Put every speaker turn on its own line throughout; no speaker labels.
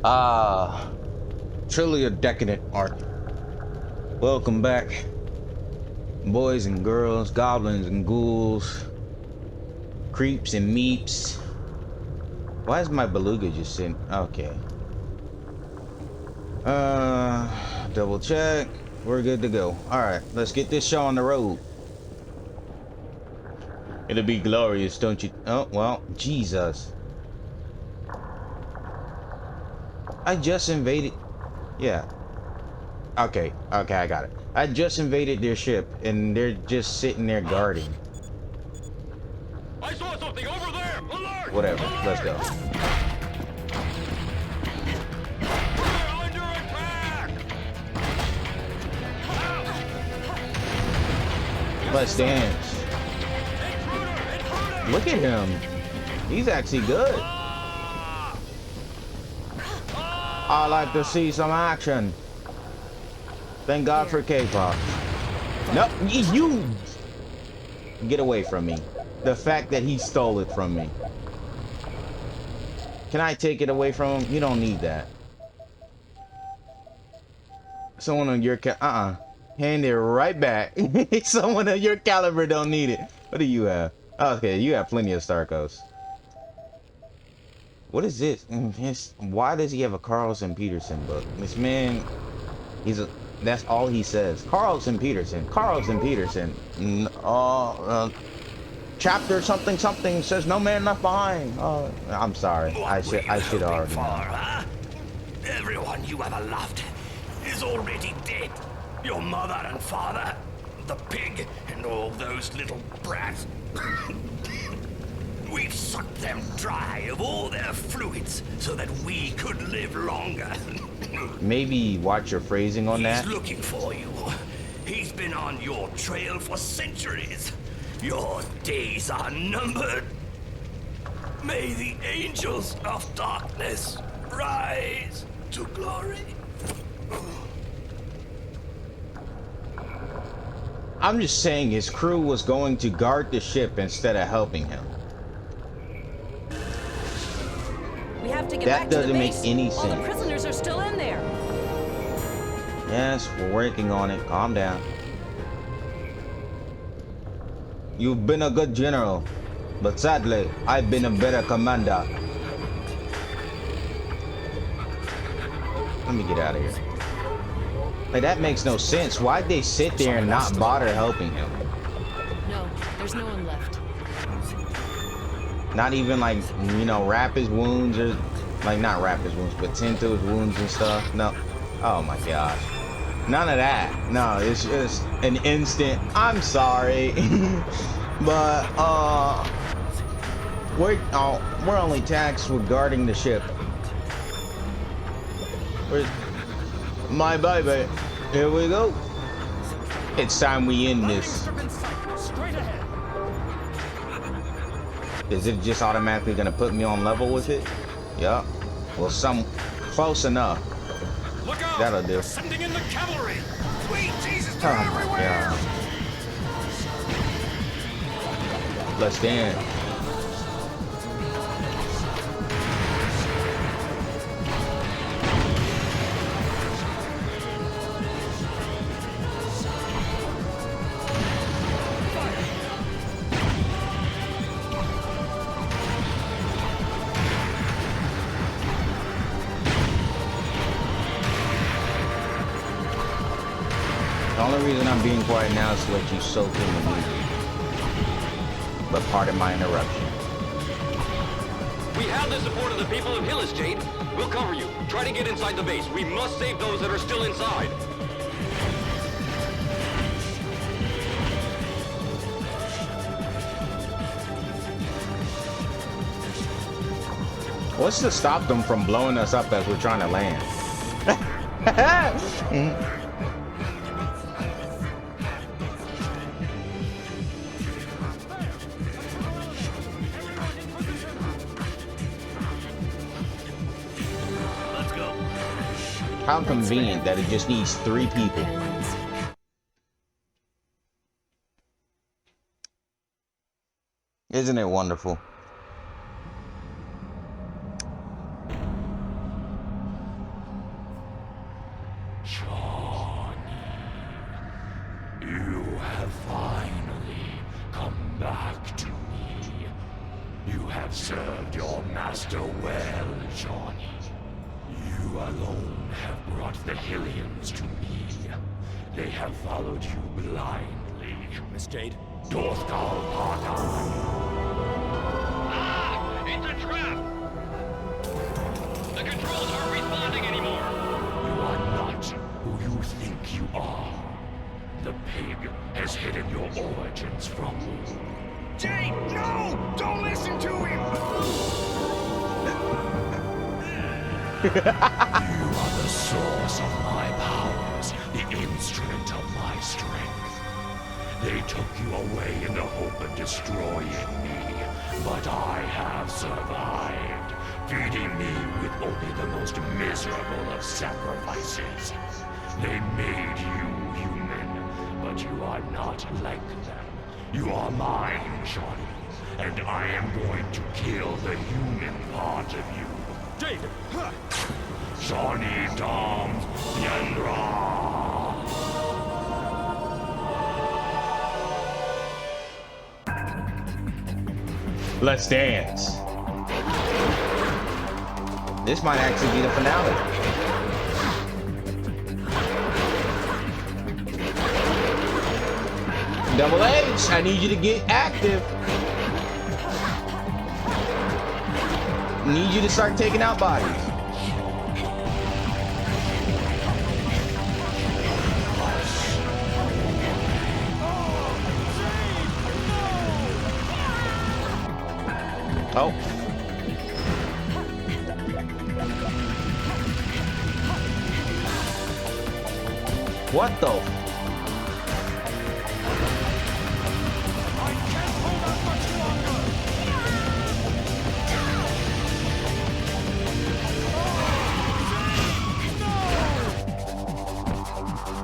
Ah, truly a decadent art. Welcome back, boys and girls, goblins and ghouls, creeps and meeps. Why is my beluga just sitting? Okay. Double check. We're good to go. All right, let's get this show on the road. It'll be glorious, don't you? Oh, well, Jesus. I just invaded. Yeah. Okay, okay, I got it. I just invaded their ship, and they're just sitting there guarding.
I saw something over there! Alert!
Whatever, let's
Alert!
go.
We're under attack!
Let's dance.
Intruder!
Look at him. He's actually good. I like to see some action. Thank God for K-pop. No, you get away from me. The fact that he stole it from me. Can I take it away from him? You don't need that. Someone on your hand it right back. Someone of your caliber don't need it. What do you have? Okay, you have plenty of Starcos. What is this? Why does he have a Carlson Peterson book? This man, that's all he says. Carlson Peterson. Carlson Peterson. Chapter something something says no man left behind. Oh, I'm sorry. I should already know.
Huh? Everyone you ever loved is already dead. Your mother and father, the pig, and all those little brats. We've sucked them dry of all their fluids so that we could live longer.
Maybe watch your phrasing on that.
He's looking for you. He's been on your trail for centuries. Your days are numbered. May the angels of darkness rise to glory.
I'm just saying his crew was going to guard the ship instead of helping him.
We have to get
That
back to the
doesn't make
base.
any
All the
sense.
prisoners are still in there.
Yes, we're working on it. Calm down. You've been a good general, but sadly, I've been a better commander. Let me get out of here. Like, that makes no sense. Why'd they sit there and not bother helping him?
No, there's no one left.
Not even like, you know, wrap his wounds or like not wrap his wounds, but tend to his wounds and stuff. No. Oh my gosh. None of that. No, it's just an instant. I'm sorry. But we're only taxed with guarding the ship. My baby. Here we go. It's time we end this.
Straight ahead.
Is it just automatically gonna put me on level with it? Yup. Well, close enough.
Look out!
That'll do.
They're sending in the cavalry. Sweet Jesus,
Oh
they're
my
everywhere.
god. Let's dance. The only reason I'm being quiet now is to let you soak in the music. But pardon my interruption.
We have the support of the people of Hillis, Jade. We'll cover you. Try to get inside the base. We must save those that are still inside.
What's to stop them from blowing us up as we're trying to land?
Let's go.
How convenient that it just needs 3 people. Isn't it wonderful?
Johnny, you have finally come back to me. You have served your master well, Johnny. You alone have brought the Hillians to me. They have followed you blindly.
Miss Jade?
Dorthgal Parkan.
Ah! It's a trap! The controls aren't responding anymore!
You are not who you think you are. The pig has hidden your origins from you.
Jade, no! Don't listen to him!
You are the source of my powers, the instrument of my strength. They took you away in the hope of destroying me, but I have survived, feeding me with only the most miserable of sacrifices. They made you human, but you are not like them. You are mine, Johnny, and I am going to kill the human part of you.
Jade! Huh.
Johnny Dom Yandra!
Let's dance. This might actually be the finale. Double H, I need you to get active. Need you to start taking out bodies. Oh. What the?
I can't hold out much longer!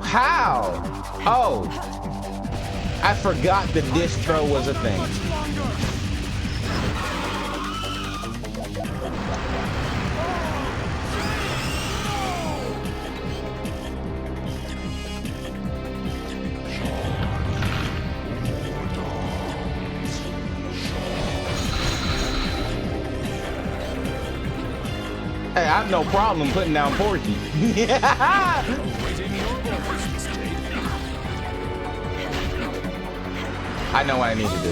How? Oh. I forgot the disc throw was a thing. Hey, I have no problem putting down Porky. I know what I need to do.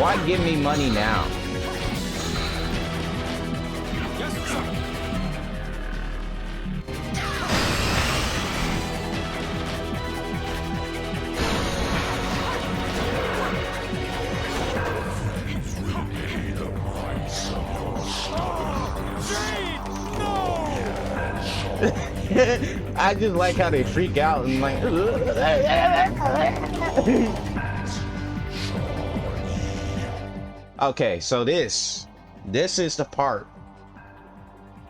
Why give me money now? I just like how they freak out and like. Okay, so this is the part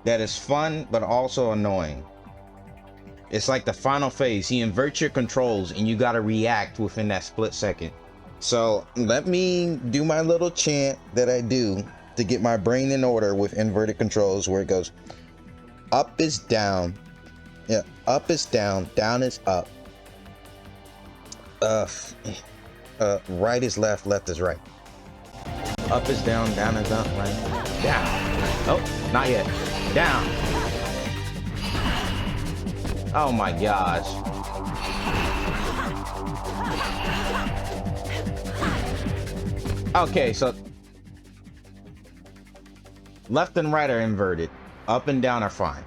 that is fun but also annoying. It's like the final phase. He inverts your controls and you gotta react within that split second. So let me do my little chant that I do to get my brain in order with inverted controls, where it goes up is down. Yeah, up is down, down is up. Right is left, left is right. Up is down, down is up, right? Down. Oh, not yet. Down. Oh my gosh. Okay, so left and right are inverted. Up and down are fine.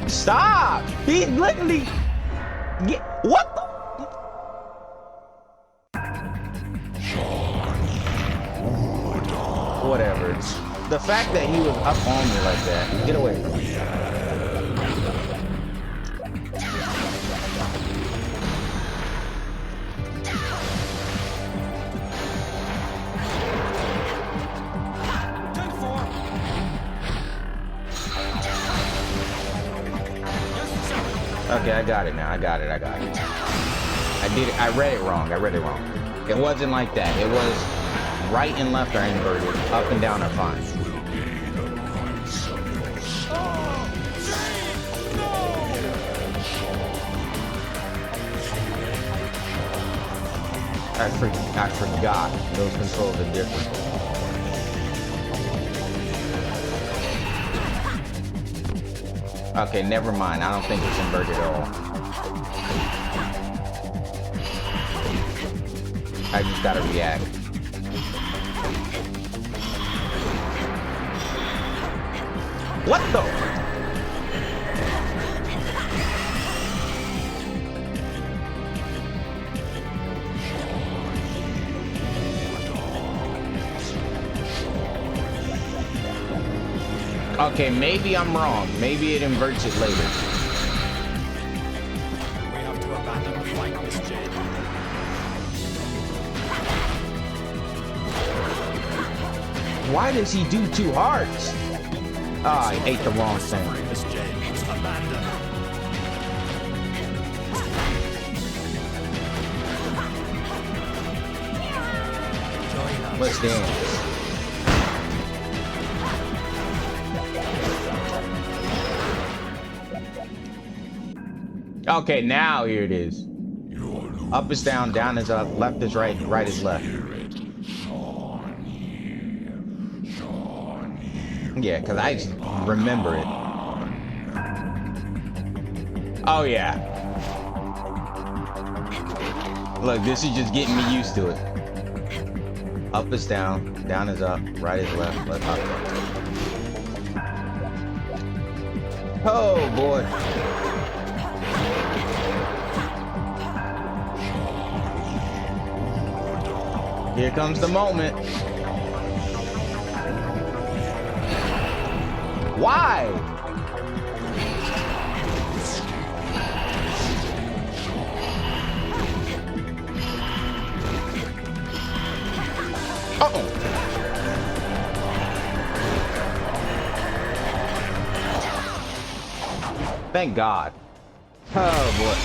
Stop! He's literally... What the... Whatever. The fact that he was up on me like that. Get away from me. Okay, I got it now. I got it. I got it. I did it. I read it wrong. I read it wrong. It wasn't like that. It was right and left are inverted. Up and down are fine. I forgot. Those controls are different. Okay, never mind. I don't think it's inverted at all. I just gotta react. What the? Okay, maybe I'm wrong. Maybe it inverts it later.
We have to abandon the fight, Miss Jade.
Why does he do 2 hearts? Ah, I ate the wrong thing.
Miss Jade, abandon. Join us.
Let's dance. Okay, now here it is. Up is down, down is up, left is right, right is left. Yeah, because I remember it. Oh, yeah. Look, this is just getting me used to it. Up is down is up, right is left, left up. Oh, boy. Here comes the moment. Why? Uh-oh. Thank God. Oh, boy.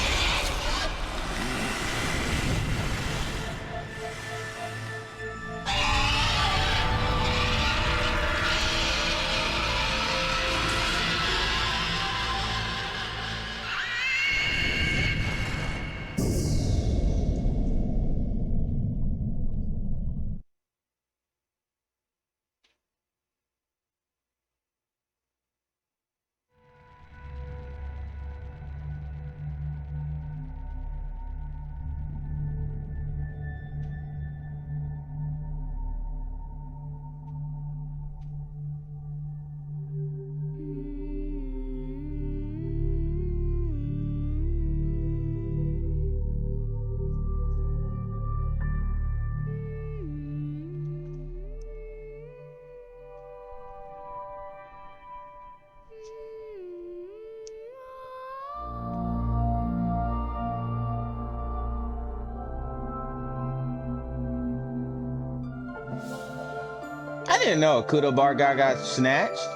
I didn't know a Kudo bar guy got snatched.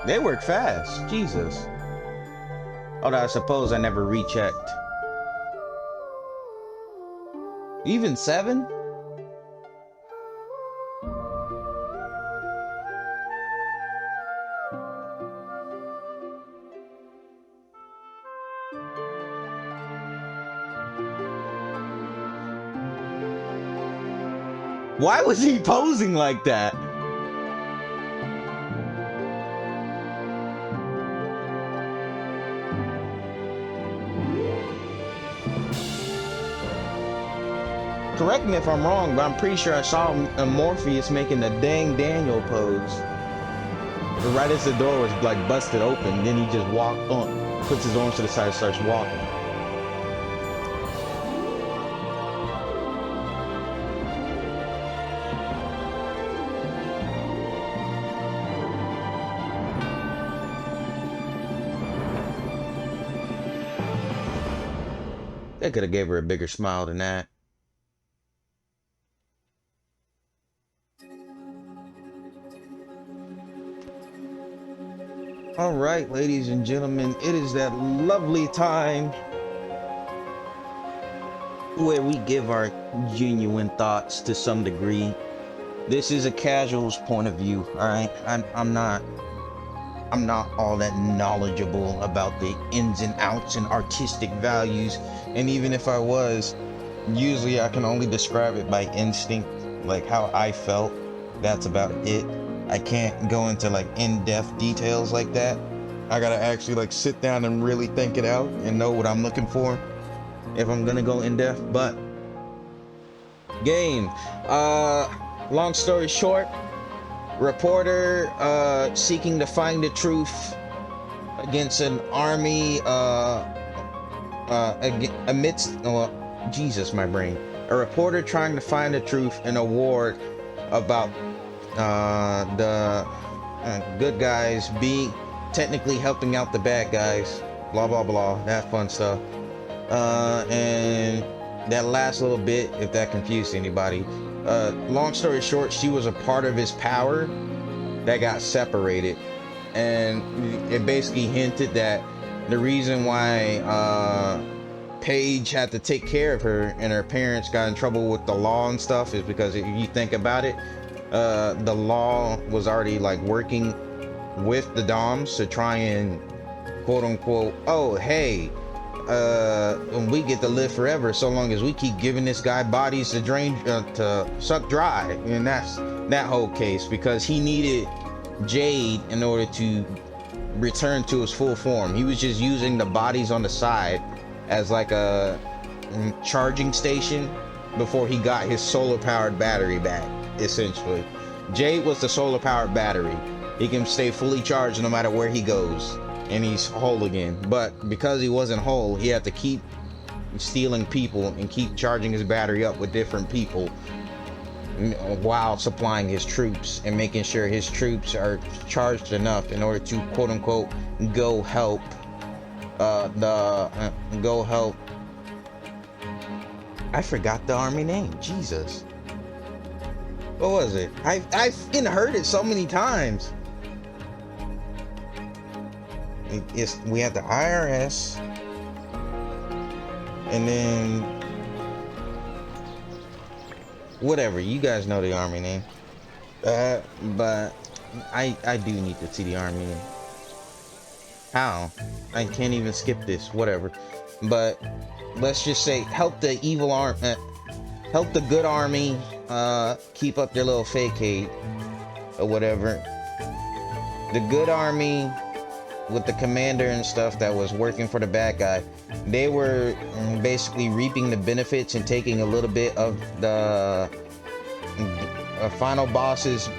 They work fast. Jesus. Although I suppose I never rechecked. Even 7? Why was he posing like that? Correct me if I'm wrong, but I'm pretty sure I saw Morpheus making the dang Daniel pose. But right as the door was like busted open, then he just walked on, puts his arms to the side, and starts walking. They could have gave her a bigger smile than that. All right, ladies and gentlemen, it is that lovely time where we give our genuine thoughts to some degree. This is a casual's point of view, all right? I'm not all that knowledgeable about the ins and outs and artistic values, and even if I was, usually I can only describe it by instinct, like how I felt. That's about it. I can't go into like in-depth details like that. I gotta actually like sit down and really think it out and know what I'm looking for if I'm gonna go in depth. But game, long story short, reporter seeking to find the truth against an army amidst Jesus, my brain. A reporter trying to find the truth in a war about the good guys being technically helping out the bad guys, blah blah blah, that fun stuff. And that last little bit, if that confused anybody, long story short, she was a part of his power that got separated, and it basically hinted that the reason why Paige had to take care of her and her parents got in trouble with the law and stuff is because if you think about it, the law was already like working with the Doms to try and quote unquote, oh hey, we get to live forever so long as we keep giving this guy bodies to drain to suck dry. And that's that whole case, because he needed Jade in order to return to his full form. He was just using the bodies on the side as like a charging station before he got his solar powered battery back, essentially. Jade was the solar powered battery. He can stay fully charged no matter where he goes, and he's whole again. But because he wasn't whole, he had to keep stealing people and keep charging his battery up with different people while supplying his troops and making sure his troops are charged enough in order to quote unquote go help I forgot the army name. Jesus, what was it? I fucking heard it so many times. We had the IRS, and then whatever, you guys know the army name. But I do need to see the army name. How? I can't even skip this. Whatever. But let's just say help the evil arm, help the good army keep up their little facade or whatever. The good army with the commander and stuff that was working for the bad guy, they were basically reaping the benefits and taking a little bit of the final boss's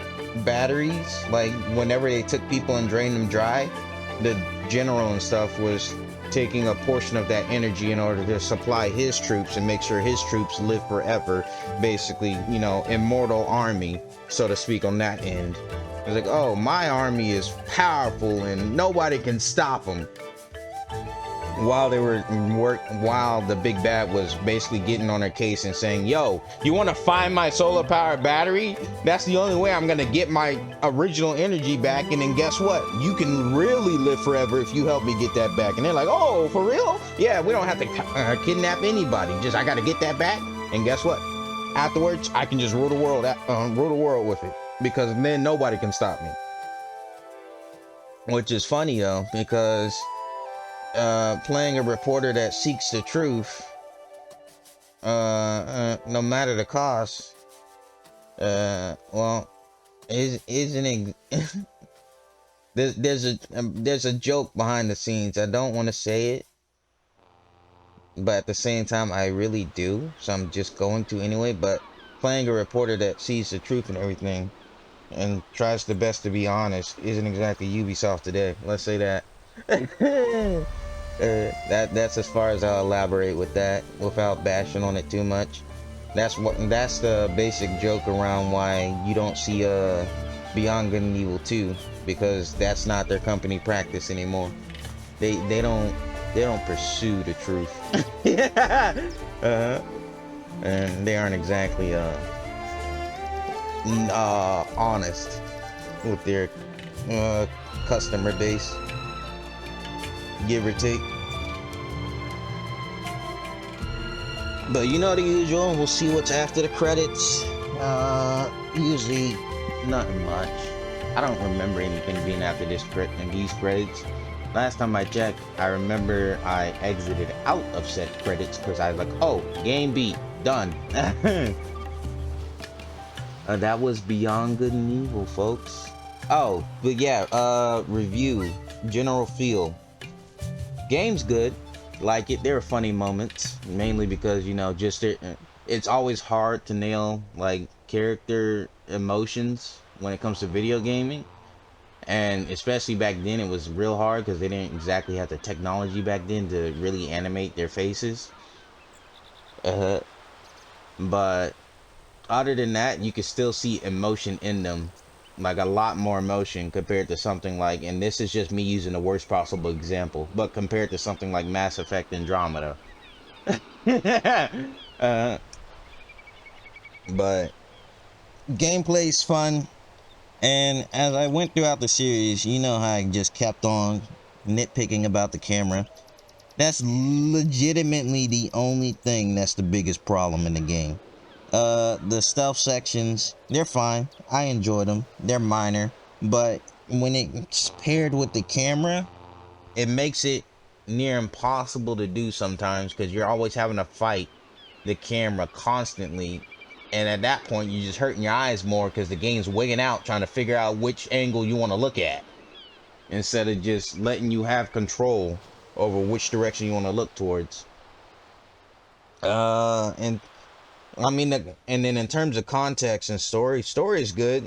batteries. Like whenever they took people and drained them dry, the general and stuff was taking a portion of that energy in order to supply his troops and make sure his troops live forever. Basically, you know, immortal army, so to speak, on that end. It's like, oh, my army is powerful and nobody can stop them. While they were while the big bad was basically getting on their case and saying, yo, you want to find my solar powered battery? That's the only way I'm going to get my original energy back. And then guess what? You can really live forever if you help me get that back. And they're like, oh, for real? Yeah, we don't have to kidnap anybody. Just I got to get that back. And guess what? Afterwards, I can just rule the world with it, because then nobody can stop me. Which is funny though, because playing a reporter that seeks the truth, no matter the cost, well, isn't there's a joke behind the scenes. I don't want to say it, but at the same time I really do, so I'm just going to anyway. But playing a reporter that sees the truth and everything and tries the best to be honest isn't exactly Ubisoft today, let's say that. That's as far as I'll elaborate with that without bashing on it too much. That's the basic joke around why you don't see Beyond Good and Evil 2, because that's not their company practice anymore. They don't pursue the truth. And they aren't exactly honest with their uh, customer base, give or take. But you know the usual. We'll see what's after the credits. Usually nothing much. I don't remember anything being after these credits. Last time I checked, I remember I exited out of said credits because I was like, oh, game beat, done. That was Beyond Good and Evil, folks. Oh, but yeah, review, general feel. Game's good, like it. There are funny moments, mainly because, you know, just it's always hard to nail like character emotions when it comes to video gaming. And especially back then, it was real hard because they didn't exactly have the technology back then to really animate their faces. But other than that, you can still see emotion in them, like a lot more emotion compared to something like, and this is just me using the worst possible example, but compared to something like Mass Effect Andromeda. But gameplay's fun. And as I went throughout the series, you know how I just kept on nitpicking about the camera. That's legitimately the only thing that's the biggest problem in the game. The stealth sections, they're fine. I enjoy them. They're minor. But when it's paired with the camera, it makes it near impossible to do sometimes because you're always having to fight the camera constantly. And at that point, you're just hurting your eyes more because the game's wigging out trying to figure out which angle you want to look at, instead of just letting you have control over which direction you want to look towards. And I mean, and then in terms of context and story is good.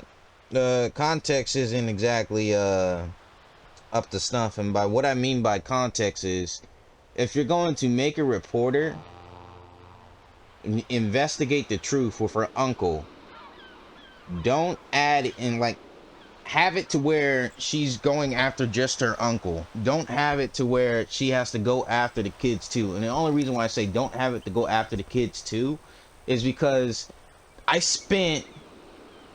The context isn't exactly up to snuff. And by what I mean by context is, if you're going to make a reporter investigate the truth with her uncle, don't add in, like, have it to where she's going after just her uncle. Don't have it to where she has to go after the kids too. And the only reason why I say don't have it to go after the kids too is because I spent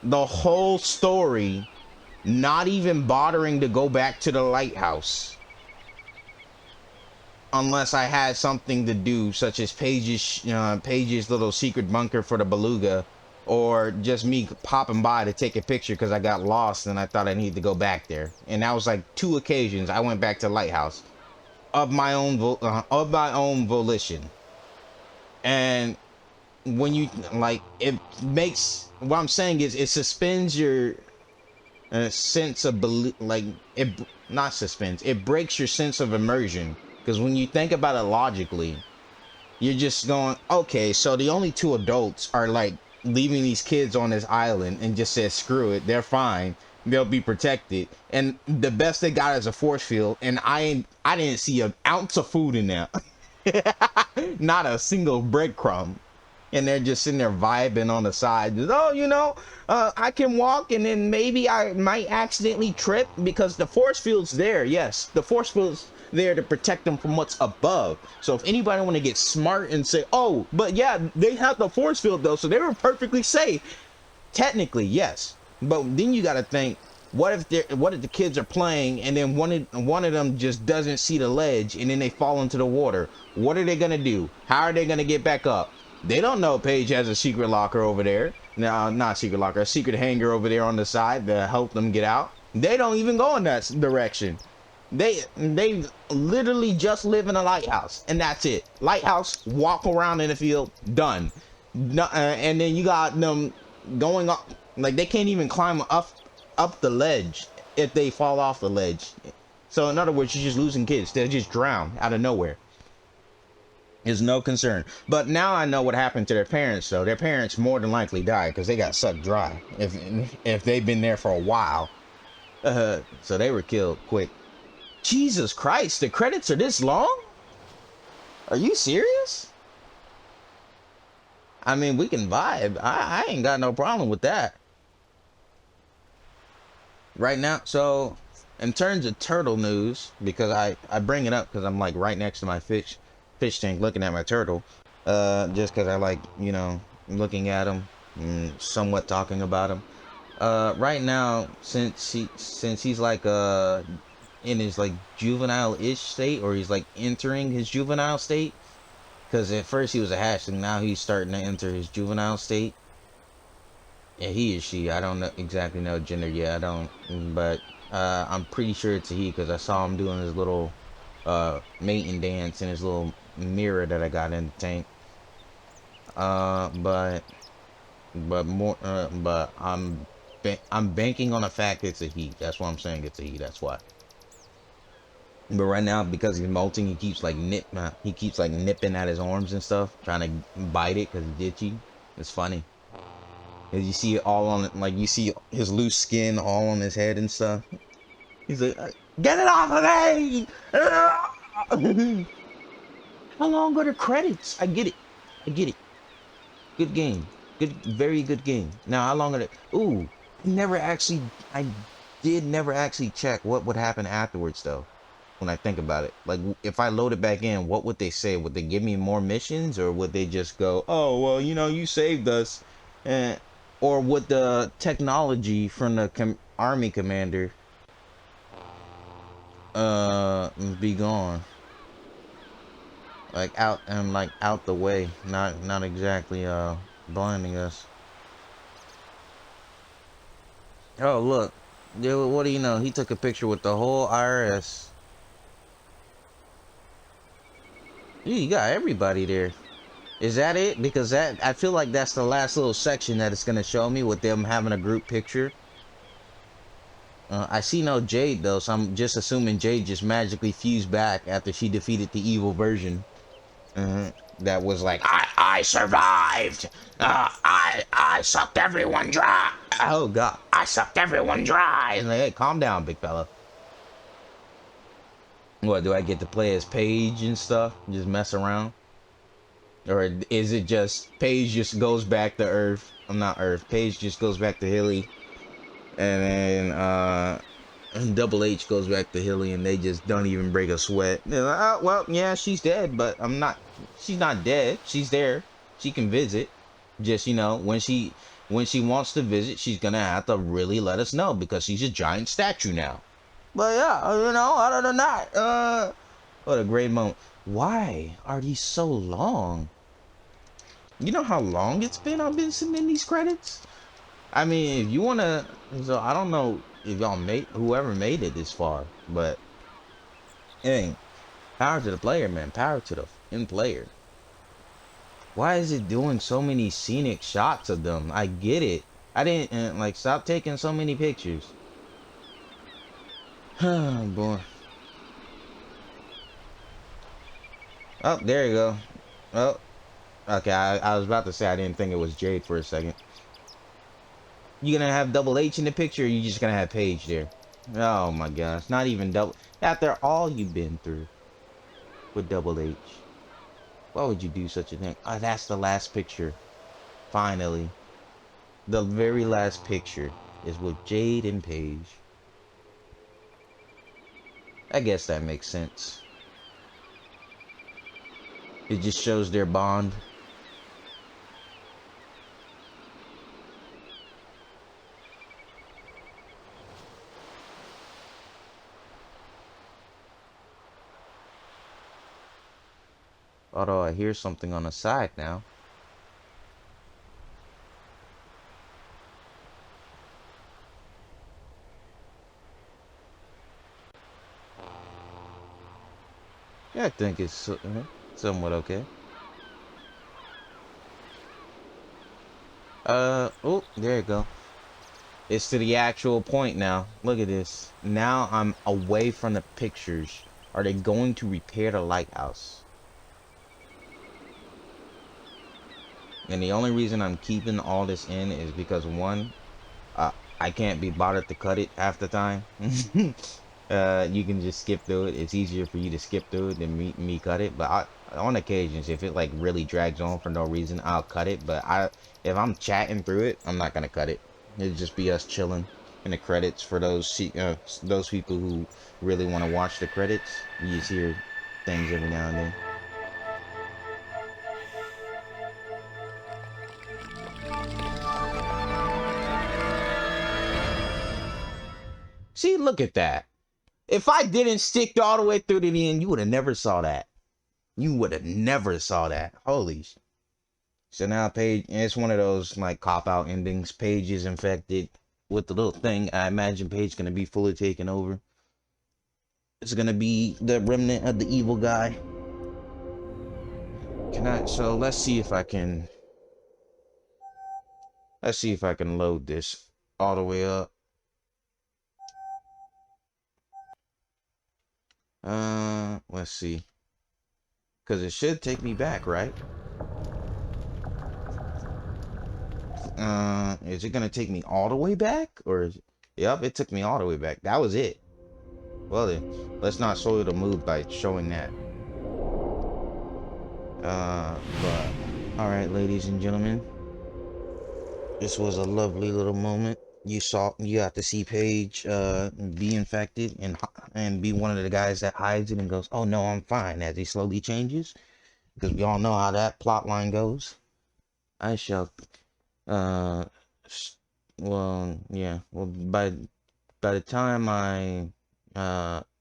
the whole story not even bothering to go back to the lighthouse unless I had something to do, such as Paige's little secret bunker for the beluga, or just me popping by to take a picture because I got lost and I thought I needed to go back there. And that was like 2 occasions I went back to lighthouse of my own volition. And when you, like, it makes, what I'm saying is, it suspends your sense of belief. Like, it not suspends, it breaks your sense of immersion. Because when you think about it logically, you're just going, okay, so the only 2 adults are like leaving these kids on this island and just said, screw it, they're fine, they'll be protected. And the best they got is a force field, and I didn't see an ounce of food in there. Not a single breadcrumb. And they're just sitting there vibing on the side. Just, oh, you know, I can walk, and then maybe I might accidentally trip because the force field's there. Yes, the force field's there to protect them from what's above. So if anybody want to get smart and say, oh, but yeah, they have the force field though, so they were perfectly safe. Technically, yes. But then you got to think, what if the kids are playing and then one of them just doesn't see the ledge and then they fall into the water? What are they gonna do? How are they gonna get back up? They don't know Paige has a secret locker over there. No, not secret locker, a secret hangar over there on the side to help them get out. They don't even go in that direction. They literally just live in a lighthouse, and that's it. Lighthouse, walk around in the field, done. No, and then you got them going up, like they can't even climb up the ledge if they fall off the ledge. So in other words, you're just losing kids. They'll just drown out of nowhere. There's no concern. But now I know what happened to their parents, though. Their parents more than likely died because they got sucked dry if they've been there for a while. So they were killed quick. Jesus Christ, the credits are this long? Are you serious? I mean, we can vibe. I ain't got no problem with that. Right now, so in terms of turtle news, because I bring it up because I'm like right next to my fish tank looking at my turtle. Just because I like, you know, looking at them and somewhat talking about them. Right now, since he's like in his like juvenile-ish state, or he's like entering his juvenile state, because at first he was a hatchling, now he's starting to enter his juvenile state. Yeah, he or she. I don't know exactly know gender yet. I don't, but I'm pretty sure it's a he because I saw him doing his little mating dance in his little mirror that I got in the tank. But more, but I'm banking on the fact it's a he. That's why I'm saying it's a he. That's why. But right now, because he's molting, he keeps like nipping at his arms and stuff, trying to bite it because he's itchy. It's funny. Cause you see it all on it, like you see his loose skin all on his head and stuff. He's like, "Get it off of me!" How long are the credits? I get it. I get it. Good game. Good, very good game. Now, how long are they? Ooh, I did never actually check what would happen afterwards, though. When I think about it, like if I load it back in, what would they say? Would they give me more missions, or would they just go, "Oh, well, you saved us," and or would the technology from the army commander be gone, like out the way, not exactly blinding us? Oh, look. Dude, what do you know? He took a picture with the whole IRS. You got everybody there. Is that it? Because I feel like that's the last little section that it's gonna show me with them having a group picture. I see no Jade though, so I'm just assuming Jade just magically fused back after she defeated the evil version. That was like, I survived. I sucked everyone dry. Oh God, I sucked everyone dry. And like, hey, calm down, big fella. What, do I get to play as Paige and stuff? Just mess around? Or is it just Paige just goes back to Earth? I'm not Earth. Paige just goes back to Hilly, and then Double H goes back to Hilly, and they just don't even break a sweat. They're like, oh, well, yeah, she's dead, but I'm not. She's not dead. She's there. She can visit. Just when she wants to visit, she's gonna have to really let us know because she's a giant statue now. But yeah, other than that, what a great moment. Why are these so long? You know how long it's been I've been submitting these credits? I mean, if you wanna, so I don't know if y'all whoever made it this far, but hey, power to the player, man. Power to the in player. Why is it doing so many scenic shots of them? I get it. I didn't like stop taking so many pictures. Oh boy. Oh, there you go. Oh, okay. I was about to say I didn't think it was Jade for a second. You gonna have Double H in the picture, or you just gonna have Paige there? Oh my gosh, not even double. After all you've been through with Double H, why would you do such a thing? Oh, that's the last picture. Finally, the very last picture is with Jade and Paige. I guess that makes sense. It just shows their bond. Although I hear something on the side now. Yeah, I think it's somewhat okay. Oh, there you go. It's to the actual point now. Look at this. Now I'm away from the pictures. Are they going to repair the lighthouse? And the only reason I'm keeping all this in is because one, I can't be bothered to cut it half the time. You can just skip through it. It's easier for you to skip through it than me cut it. But on occasions, if it like really drags on for no reason, I'll cut it. But if I'm chatting through it, I'm not gonna cut it. It'll just be us chilling in the credits for those people who really want to watch the credits. You just hear things every now and then. look at that. If I didn't stick all the way through to the end, you would have never saw that. You would have never saw that. Holy sh. So now Paige, it's one of those like cop-out endings. Paige is infected with the little thing. I imagine Paige gonna be fully taken over. It's gonna be the remnant of the evil guy. So let's see if I can load this all the way up. Let's see. Cause it should take me back, right? Is it gonna take me all the way back? Or yep, it took me all the way back. That was it. Well then, let's not slow the mood by showing that. But alright, ladies and gentlemen. This was a lovely little moment. You got to see Paige be infected and be one of the guys that hides it and goes, "Oh no, I'm fine," as he slowly changes. Because we all know how that plot line goes. I shall well, yeah. Well, by the time I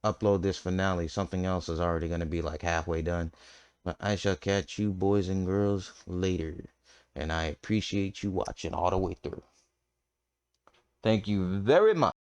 upload this finale, something else is already going to be like halfway done. But I shall catch you boys and girls later. And I appreciate you watching all the way through. Thank you very much.